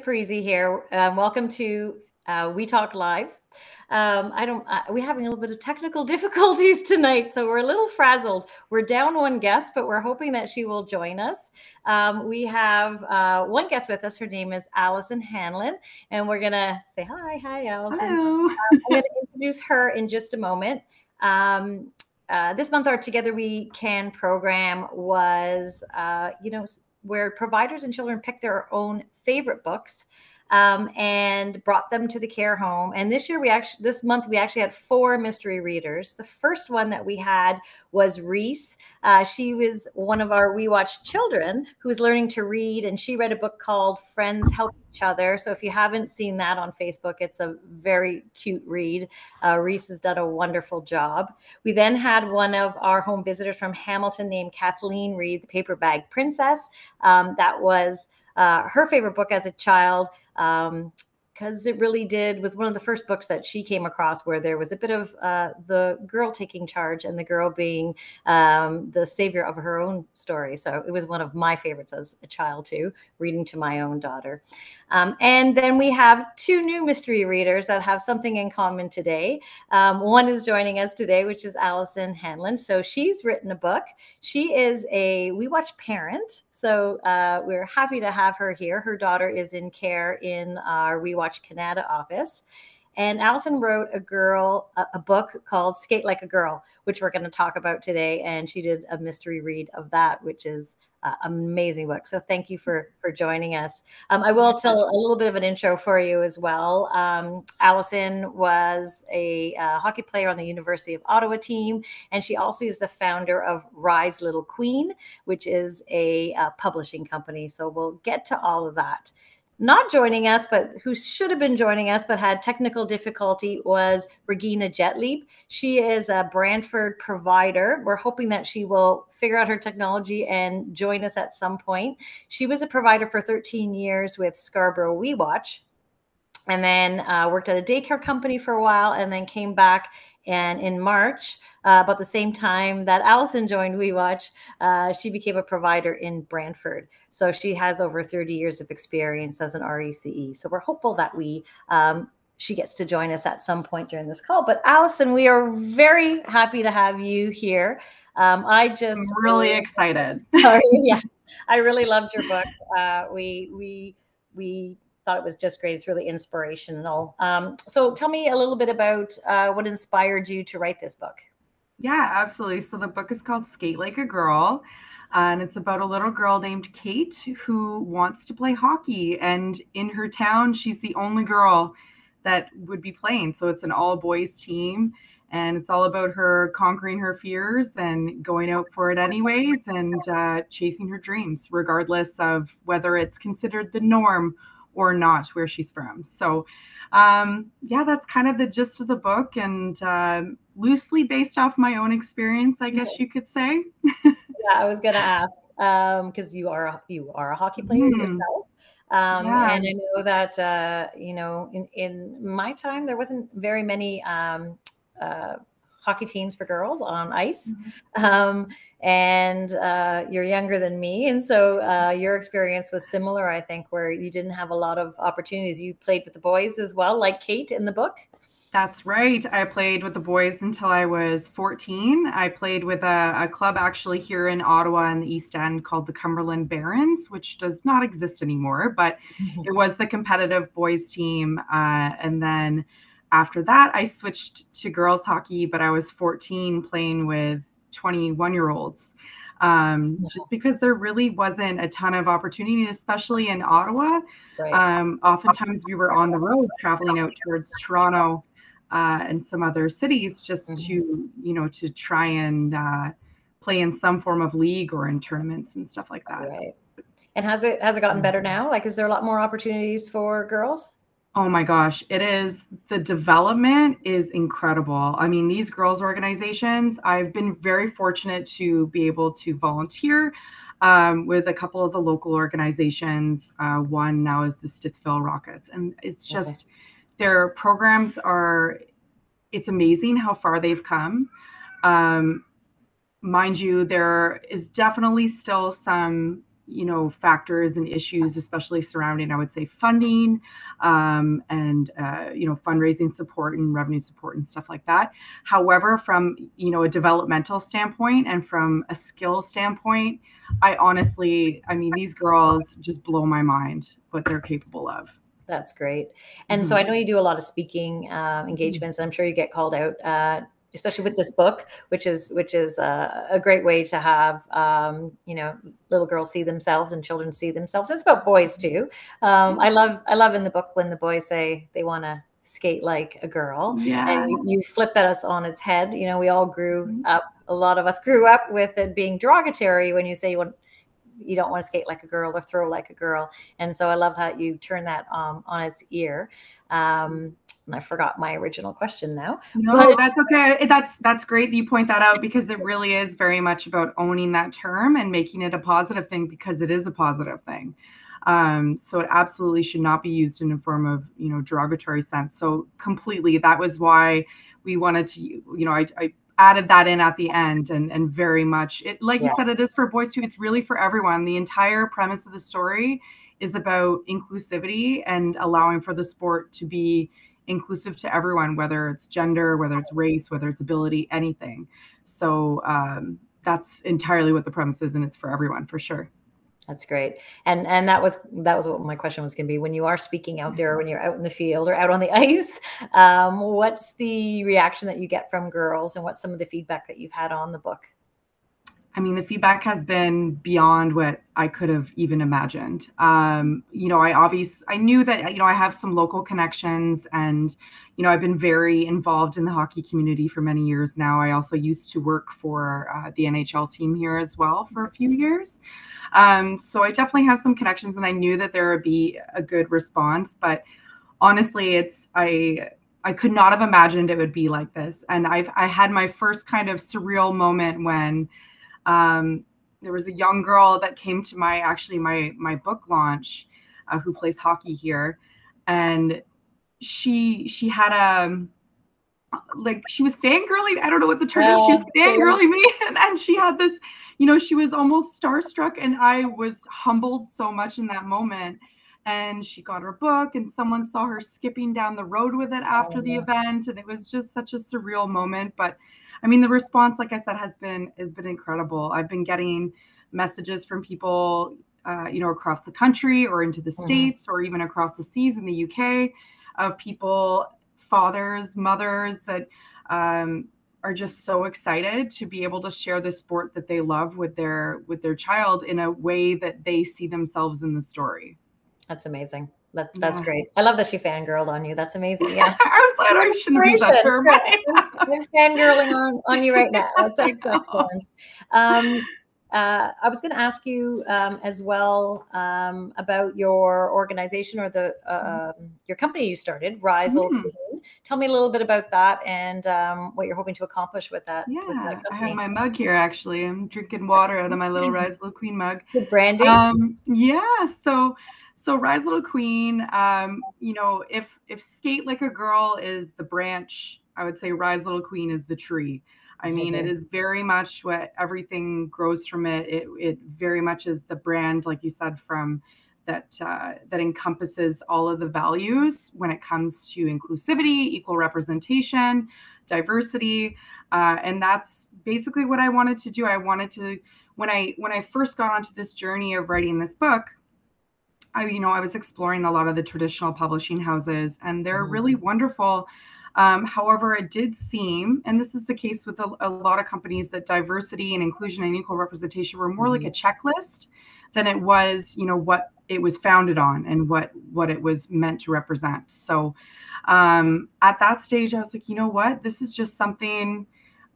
Parisi here. Welcome to We Talk Live. We're having a little bit of technical difficulties tonight, so we're a little frazzled. We're down one guest, but we're hoping that she will join us. We have one guest with us. Her name is Alison Hanlon, and we're gonna say hi. Hi, Alison. Hello. I'm gonna introduce her in just a moment. This month, our Together We Can program was, where providers and children pick their own favorite books and brought them to the care home. And this month, we actually had 4 mystery readers. The first one that we had was Reese. She was one of our We Watch children who was learning to read, and she read a book called Friends Help Each Other. So if you haven't seen that on Facebook, it's a very cute read. Reese has done a wonderful job. We then had one of our home visitors from Hamilton named Kathleen read The Paper Bag Princess. That was her favorite book as a child, because it really was one of the first books that she came across where there was a bit of the girl taking charge and the girl being the savior of her own story. So it was one of my favorites as a child too, reading to my own daughter. And then we have 2 new mystery readers that have something in common today. One is joining us today, which is Alison Hanlon. So she's written a book. She is a We Watch parent. So we're happy to have her here. Her daughter is in care in our We Watch Canada office. And Alison wrote a book called Skate Like a Girl, which we're going to talk about today. And she did a mystery read of that, which is an amazing book. So thank you for joining us. I will tell a little bit of an intro for you as well. Alison was a hockey player on the University of Ottawa team, and she also is the founder of RECE Little Queen, which is a publishing company. So we'll get to all of that. Not joining us, but who should have been joining us, but had technical difficulty, was Regina Jetleap. She is a Brantford provider. We're hoping that she will figure out her technology and join us at some point. She was a provider for 13 years with Scarborough We Watch, and then worked at a daycare company for a while, and then came back. And in March, about the same time that Alison joined We Watch, she became a provider in Brantford. So she has over 30 years of experience as an RECE. So we're hopeful that she gets to join us at some point during this call. But Alison, we are very happy to have you here. I'm really excited. Yes, I really loved your book. We thought it was just great. It's really inspirational. So tell me a little bit about what inspired you to write this book. Yeah, absolutely. So the book is called Skate Like a Girl, and it's about a little girl named Kate who wants to play hockey. And in her town, she's the only girl that would be playing. So it's an all-boys team, and it's all about her conquering her fears and going out for it anyways, and chasing her dreams, regardless of whether it's considered the norm or not where she's from. So yeah, that's kind of the gist of the book, and loosely based off my own experience, I guess you could say. Yeah, I was going to ask, because you are a hockey player yourself. And I know that, in my time, there wasn't very many hockey teams for girls on ice. And you're younger than me. And so your experience was similar, I think, where you didn't have a lot of opportunities. You played with the boys as well, like Kate in the book. That's right. I played with the boys until I was 14. I played with a club actually here in Ottawa in the East End called the Cumberland Barons, which does not exist anymore, but it was the competitive boys team. And then after that, I switched to girls hockey, but I was 14 playing with 21-year-olds, just because there really wasn't a ton of opportunity, especially in Ottawa. Right. Oftentimes we were on the road traveling out towards Toronto and some other cities just to try and play in some form of league or in tournaments and stuff like that. Right. And has it gotten better now? Like, is there a lot more opportunities for girls? Oh my gosh, it is. The development is incredible. I mean, these girls organizations, I've been very fortunate to be able to volunteer with a couple of the local organizations. One now is the Stittsville Rockets. And it's just, their programs it's amazing how far they've come. Mind you, there is definitely still some factors and issues, especially surrounding, I would say, funding, and fundraising support and revenue support and stuff like that. However, from a developmental standpoint and from a skill standpoint, these girls just blow my mind what they're capable of. That's great. And so I know you do a lot of speaking engagements, and I'm sure you get called out, especially with this book, which is a great way to have, little girls see themselves and children see themselves. It's about boys too. I love in the book when the boys say they want to skate like a girl. Yeah. And you flip that us on its head. We all grew up, a lot of us grew up with it being derogatory when you say you don't want to skate like a girl or throw like a girl. And so I love how you turn that on its ear. And I forgot my original question now. No, that's okay. That's great that you point that out, because it really is very much about owning that term and making it a positive thing, because it is a positive thing. So it absolutely should not be used in a form of, derogatory sense. So completely, that was why we wanted to, I added that in at the end, and very much it, like you said, it is for boys too. It's really for everyone. The entire premise of the story is about inclusivity and allowing for the sport to be inclusive to everyone, whether it's gender, whether it's race, whether it's ability, anything. So that's entirely what the premise is, and it's for everyone for sure. That's great. And that was what my question was going to be. When you are speaking out there, when you're out in the field or out on the ice, what's the reaction that you get from girls, and what's some of the feedback that you've had on the book? The feedback has been beyond what I could have even imagined. I knew that, I have some local connections, and, I've been very involved in the hockey community for many years now. I also used to work for the NHL team here as well for a few years. So I definitely have some connections, and I knew that there would be a good response, but honestly, I could not have imagined it would be like this. And I had my first kind of surreal moment when there was a young girl that came to my book launch, who plays hockey here, and she had she was fangirling. I don't know what the term is. She was fangirling me, and she had this, she was almost starstruck, and I was humbled so much in that moment. And she got her book, and someone saw her skipping down the road with it after the event, and it was just such a surreal moment. But the response, like I said, has been incredible. I've been getting messages from people, across the country or into the States, or even across the seas in the UK, of people, fathers, mothers that are just so excited to be able to share the sport that they love with their child in a way that they see themselves in the story. That's amazing. That's great. I love that she fangirled on you. That's amazing. Yeah. I was like, I shouldn't use that term. I'm fangirling on you right now. That's excellent. I was going to ask you as well about your organization, or your company you started, RECE. Tell me a little bit about that, and what you're hoping to accomplish with that. Yeah, with that company. I have my mug here, actually. I'm drinking water out of my little RECE Little Queen mug. Good branding. Yeah. So RECE Little Queen, if Skate Like a Girl is the branch, I would say RECE Little Queen is the tree. It is very much what everything grows from it. It very much is the brand, like you said, from that encompasses all of the values when it comes to inclusivity, equal representation, diversity. And that's basically what I wanted to do. I wanted to, when I first got onto this journey of writing this book, I was exploring a lot of the traditional publishing houses, and they're really wonderful. However, it did seem, and this is the case with a lot of companies, that diversity and inclusion and equal representation were more like a checklist than it was, what it was founded on and what it was meant to represent. So at that stage, I was like, you know what, this is just something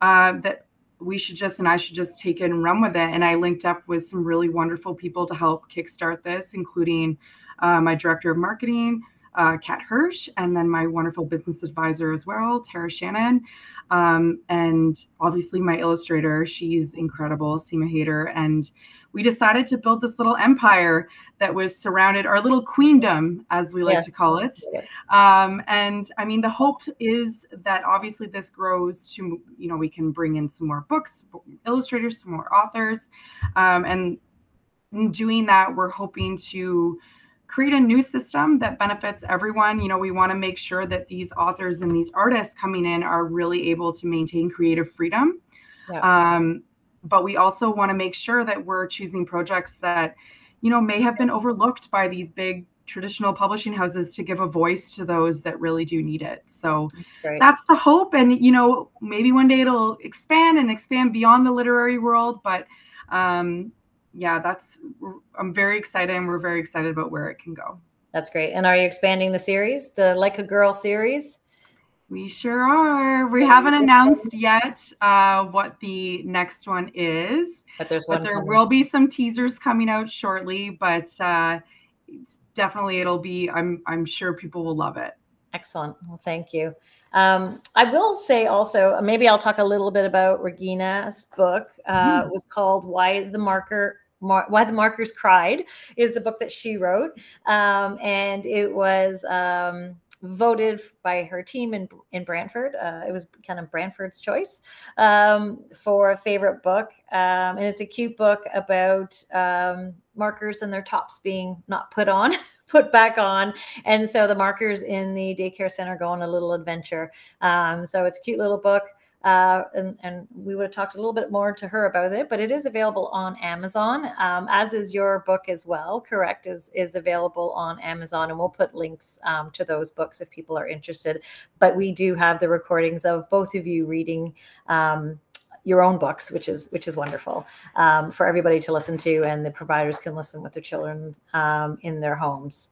that I should just take it and run with it. And I linked up with some really wonderful people to help kickstart this, including my director of marketing, Kat Hirsch, and then my wonderful business advisor as well, Tara Shannon. And obviously my illustrator, she's incredible, Seema Hayter. And we decided to build this little empire that was surrounded, our little queendom, as we like to call it. And the hope is that obviously this grows to, we can bring in some more books, illustrators, some more authors. And in doing that, we're hoping to create a new system that benefits everyone. You know, we want to make sure that these authors and these artists coming in are really able to maintain creative freedom. Yeah. But we also want to make sure that we're choosing projects that, you know, may have been overlooked by these big traditional publishing houses to give a voice to those that really do need it. So that's the hope. And, you know, maybe one day it'll expand beyond the literary world. But yeah, I'm very excited, and we're very excited about where it can go. That's great. And are you expanding the series, the Like a Girl series? We sure are. We haven't announced yet what the next one is, but there will be some teasers coming out shortly. But definitely, it'll be. I'm sure people will love it. Excellent. Well, thank you. I will say also, maybe I'll talk a little bit about Regina's book. It was called Why the Markers Cried, is the book that she wrote, and it was voted by her team in Brantford. It was kind of Brantford's choice for a favorite book. And it's a cute book about markers and their tops being not put back on. And so the markers in the daycare center go on a little adventure. So it's a cute little book. And we would have talked a little bit more to her about it, but it is available on Amazon, as is your book as well, correct, is available on Amazon, and we'll put links to those books if people are interested. But we do have the recordings of both of you reading your own books, which is wonderful for everybody to listen to, and the providers can listen with their children in their homes.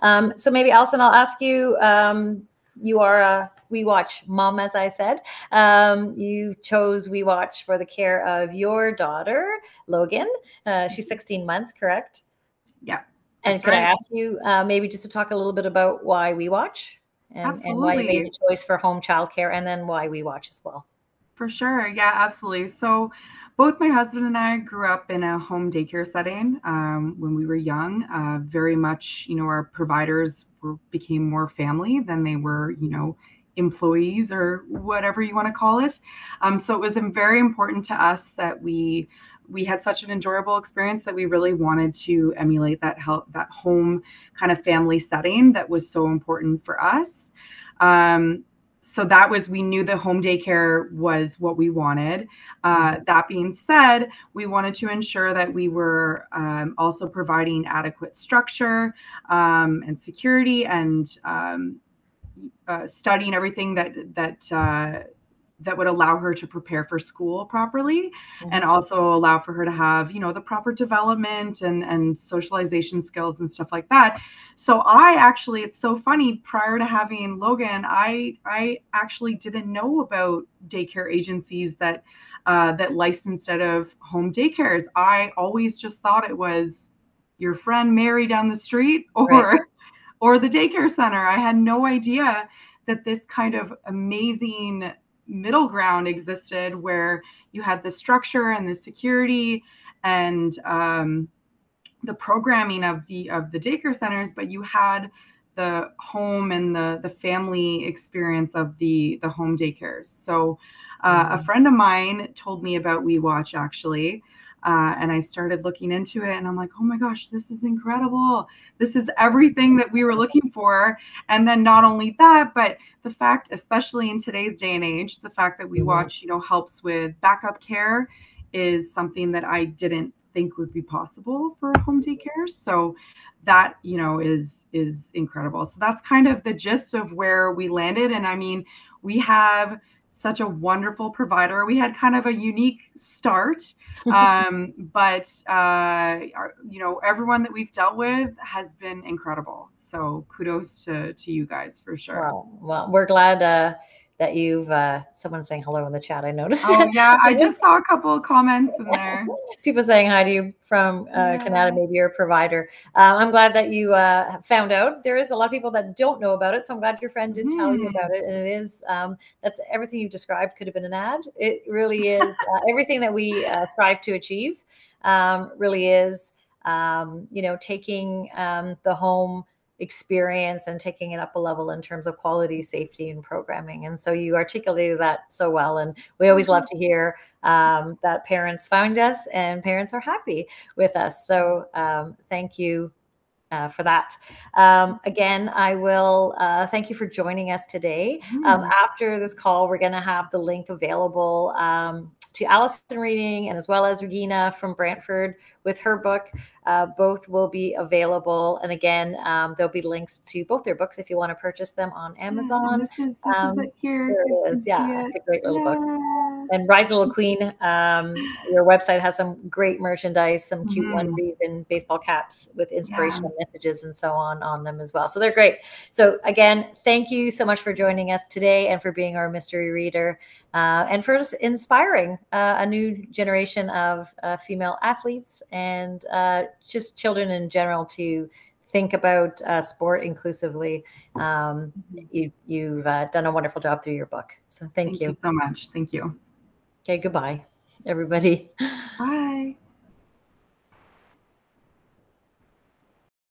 So maybe, Alison, I'll ask you, you are a We Watch mom, as I said. You chose We Watch for the care of your daughter, Logan. She's 16 months, correct? Yeah. And could I ask you maybe just to talk a little bit about why We Watch and why you made the choice for home childcare, and then why We Watch as well? For sure. Yeah, absolutely. So both my husband and I grew up in a home daycare setting when we were young. Very much, you know, our providers became more family than they were, you know, employees or whatever you want to call it. So it was very important to us that we had such an enjoyable experience that we really wanted to emulate that home kind of family setting that was so important for us. So we knew the home daycare was what we wanted. That being said, we wanted to ensure that we were also providing adequate structure and security, and studying everything that would allow her to prepare for school properly, and also allow for her to have, you know, the proper development and socialization skills and stuff like that. So it's so funny, prior to having Logan, I actually didn't know about daycare agencies that licensed out of home daycares. I always just thought it was your friend Mary down the street or the daycare center. I had no idea that this kind of amazing middle ground existed, where you had the structure and the security and the programming of the daycare centers, but you had the home and the family experience of the home daycares. So a friend of mine told me about We Watch, actually. And I started looking into it, and I'm like, oh my gosh, this is incredible. This is everything that we were looking for. And then not only that, but the fact, especially in today's day and age, the fact that We Watch, you know, helps with backup care is something that I didn't think would be possible for home daycare. So that, you know, is incredible. So that's kind of the gist of where we landed. And I mean, we have such a wonderful provider. We had kind of a unique start, but you know, everyone that we've dealt with has been incredible. So kudos to you guys, for sure. Well, we're glad that you've someone's saying hello in the chat. I noticed. Oh yeah, I just saw a couple of comments in there. People saying hi to you from Canada, maybe your provider. I'm glad that you found out. There is a lot of people that don't know about it, so I'm glad your friend did tell you about it. And it is that's everything you described could have been an ad. It really is everything that we strive to achieve. Really is, you know, taking the home experience and taking it up a level in terms of quality, safety, and programming. And so you articulated that so well. And we always love to hear that parents found us and parents are happy with us. So thank you for that. Again, I will thank you for joining us today. After this call, we're going to have the link available to Alison reading, and as well as Regina from Brantford with her book. Both will be available. And again, there'll be links to both their books if you want to purchase them on Amazon. This is it here. There it is. Yeah, it's a great little book. And Rise Little Queen, your website has some great merchandise, some cute onesies and baseball caps with inspirational messages and so on them as well. So they're great. So again, thank you so much for joining us today and for being our mystery reader and for inspiring a new generation of female athletes and just children in general to think about sport inclusively. You've done a wonderful job through your book. So thank you. Thank you so much. Thank you. Okay, goodbye, everybody. Bye.